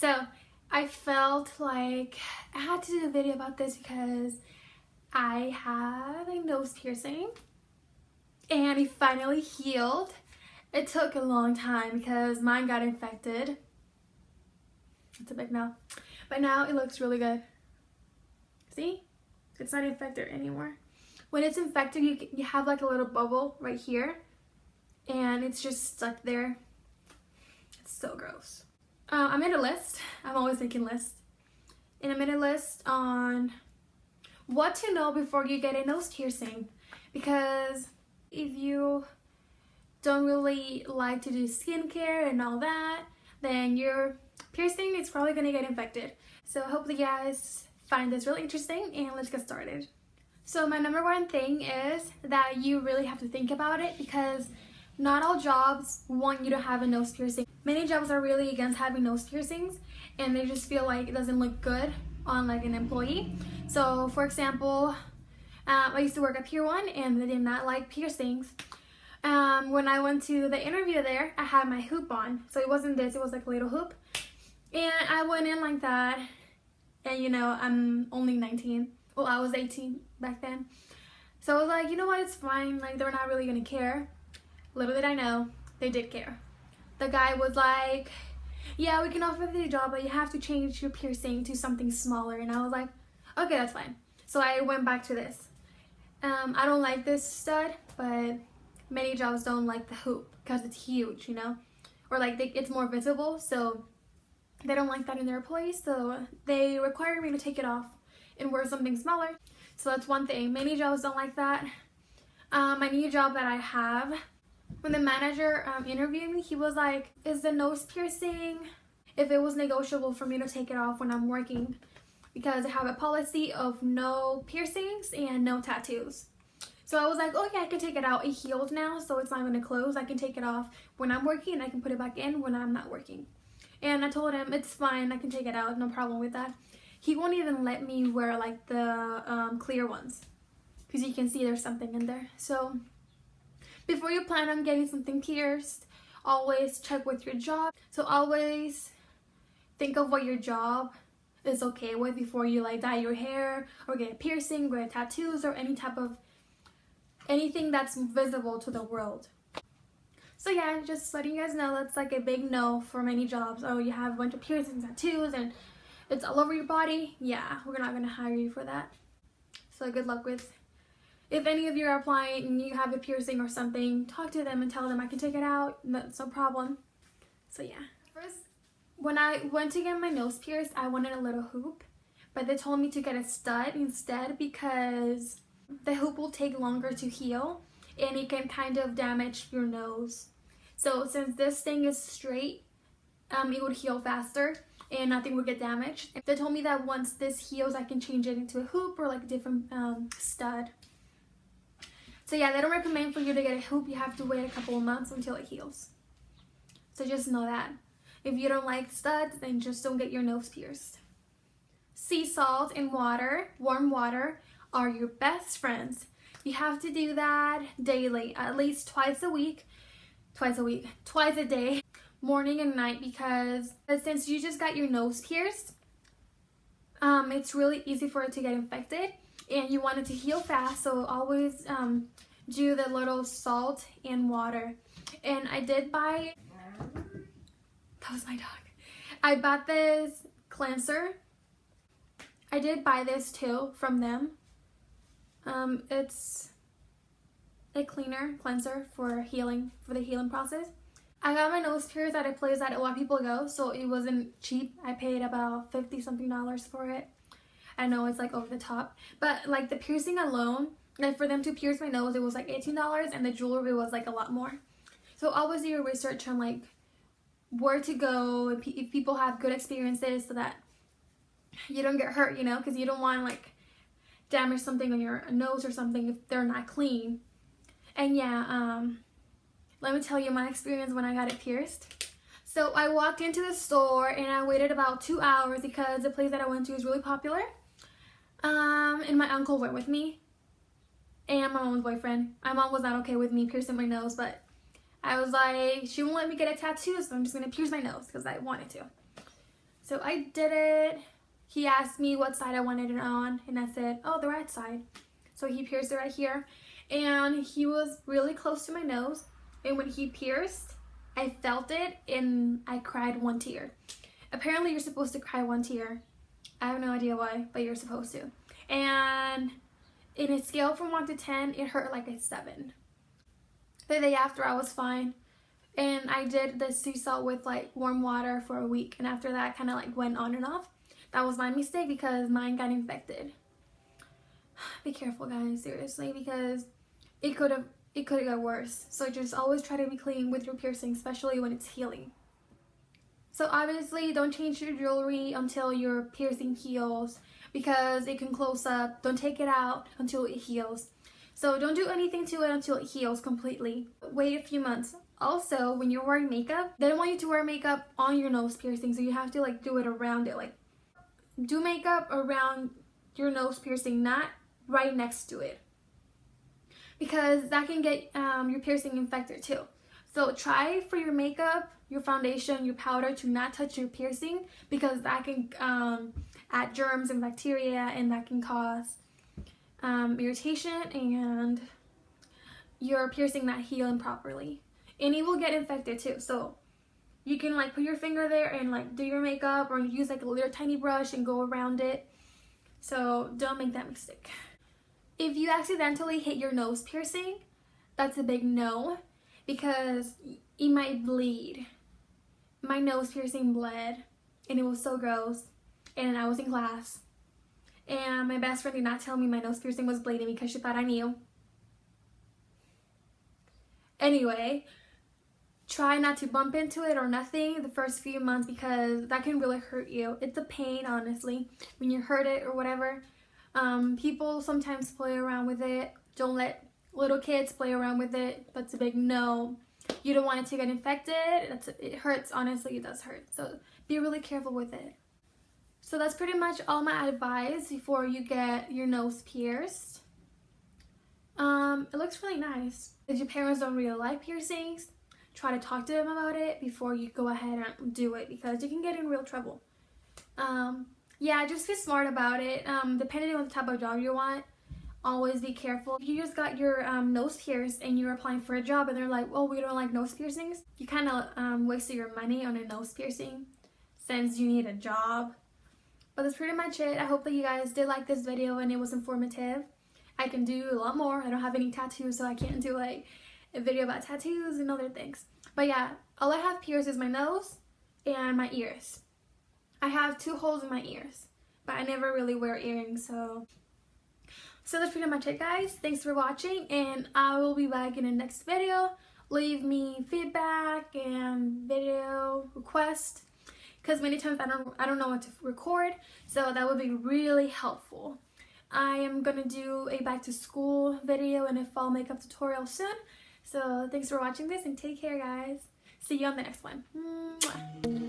So I felt like I had to do a video about this because I had a nose piercing and it finally healed. It took a long time because mine got infected. It's a big no. But now it looks really good. See? It's not infected anymore. When it's infected, you have like a little bubble right here. And it's just stuck there. It's so gross. I made a list. I'm always making lists. And I made a list on what to know before you get a nose piercing. Because if you don't really like to do skincare and all that, then your piercing is probably going to get infected. So hopefully you guys find this really interesting, and let's get started. So my number one thing is that you really have to think about it, because not all jobs want you to have a nose piercing. Many jobs are really against having nose piercings, and they just feel like it doesn't look good on like an employee. So for example, I used to work at Pier 1 and they did not like piercings. When I went to the interview there, I had my hoop on. So it wasn't this, it was like a little hoop. And I went in like that, and you know, I'm only 19. Well, I was 18 back then. So I was like, you know what, it's fine, like they're not really gonna care. Little did I know, they did care. The guy was like, yeah, we can offer the job, but you have to change your piercing to something smaller. And I was like, okay, that's fine. So I went back to this. I don't like this stud, but many jobs don't like the hoop because it's huge, you know, or like it's more visible, so they don't like that in their employees, so they require me to take it off and wear something smaller. So that's one thing. Many jobs don't like that. My new job that I have, when the manager interviewed me, he was like, is the nose piercing, if it was negotiable for me to take it off when I'm working, because I have a policy of no piercings and no tattoos. So I was like, oh yeah, I can take it out. It healed now, so it's not going to close. I can take it off when I'm working, and I can put it back in when I'm not working. And I told him, it's fine, I can take it out, no problem with that. He won't even let me wear like the clear ones, because you can see there's something in there. So before you plan on getting something pierced, always check with your job. So always think of what your job is okay with before you like dye your hair or get a piercing, get tattoos, or any type of anything that's visible to the world. So yeah, just letting you guys know, that's like a big no for many jobs. Oh, you have a bunch of piercings, tattoos, and it's all over your body. Yeah, we're not gonna hire you for that. So good luck with. If any of you are applying and you have a piercing or something, talk to them and tell them I can take it out. That's no problem. So yeah. First, when I went to get my nose pierced, I wanted a little hoop, but they told me to get a stud instead because the hoop will take longer to heal and it can kind of damage your nose. So since this thing is straight, it would heal faster and nothing would get damaged. They told me that once this heals, I can change it into a hoop or like a different stud. So yeah, they don't recommend for you to get a hoop. You have to wait a couple of months until it heals. So just know that. If you don't like studs, then just don't get your nose pierced. Sea salt and water, warm water, are your best friends. You have to do that daily, at least twice a day, morning and night, because since you just got your nose pierced, it's really easy for it to get infected and you want it to heal fast. So always do the little salt and water. And I did buy, that was my dog. I bought this cleanser. I did buy this too from them. It's a cleanser for healing, for the healing process. I got my nose pierced at a place that a lot of people go, so it wasn't cheap. I paid about $50 something for it. I know it's like over the top, but like the piercing alone, like for them to pierce my nose, it was like $18, and the jewelry was like a lot more. So always do your research on like where to go, if people have good experiences, so that you don't get hurt, you know, because you don't want to like damage something on your nose or something if they're not clean. And yeah, let me tell you my experience when I got it pierced. So I walked into the store and I waited about 2 hours because the place that I went to is really popular. And my uncle went with me and my mom's boyfriend. My mom was not okay with me piercing my nose, but I was like, she won't let me get a tattoo, so I'm just gonna pierce my nose because I wanted to. So I did it. He asked me what side I wanted it on, and I said, oh, the right side. So he pierced it right here, and he was really close to my nose, and when he pierced, I felt it, and I cried 1 tear. Apparently, you're supposed to cry 1 tear. I have no idea why, but you're supposed to. And in a scale from 1 to 10, it hurt like a 7. The day after, I was fine. And I did the sea salt with like warm water for a week, and after that, kind of like went on and off. That was my mistake because mine got infected. Be careful, guys, seriously, because it could have got worse. So just always try to be clean with your piercing, especially when it's healing. So obviously, don't change your jewelry until your piercing heals, because it can close up. Don't take it out until it heals. So don't do anything to it until it heals completely. Wait a few months. Also, when you're wearing makeup, they don't want you to wear makeup on your nose piercing, so you have to like do it around it. Like, do makeup around your nose piercing, not right next to it, because that can get your piercing infected too. So try for your makeup, your foundation, your powder to not touch your piercing, because that can add germs and bacteria, and that can cause irritation and your piercing not healing properly. And it will get infected too. So you can like put your finger there and like do your makeup, or use like a little tiny brush and go around it. So don't make that mistake. If you accidentally hit your nose piercing, that's a big no, because it might bleed. My nose piercing bled, and it was so gross, and I was in class, and my best friend did not tell me my nose piercing was bleeding because she thought I knew. Anyway, try not to bump into it or nothing the first few months, because that can really hurt you. It's a pain, honestly, when you hurt it or whatever. People sometimes play around with it. Don't let little kids play around with it. That's a big no. You don't want it to get infected. It hurts, honestly, it does hurt. So be really careful with it. So that's pretty much all my advice before you get your nose pierced. It looks really nice. If your parents don't really like piercings, try to talk to them about it before you go ahead and do it, because you can get in real trouble. Yeah, just be smart about it. Depending on the type of job you want, always be careful. If you just got your nose pierced and you're applying for a job and they're like, oh, we don't like nose piercings, you kind of wasted your money on a nose piercing since you need a job. But that's pretty much it. I hope that you guys did like this video and it was informative. I can do a lot more. I don't have any tattoos, so I can't do like a video about tattoos and other things. But yeah, all I have pierced is my nose and my ears. I have 2 holes in my ears, but I never really wear earrings, so that's pretty much it, guys. Thanks for watching, and I will be back in the next video. Leave me feedback and video requests, because many times I don't know what to record, so that would be really helpful. I am gonna do a back to school video and a fall makeup tutorial soon. So thanks for watching this, and take care, guys. See you on the next one. Mwah.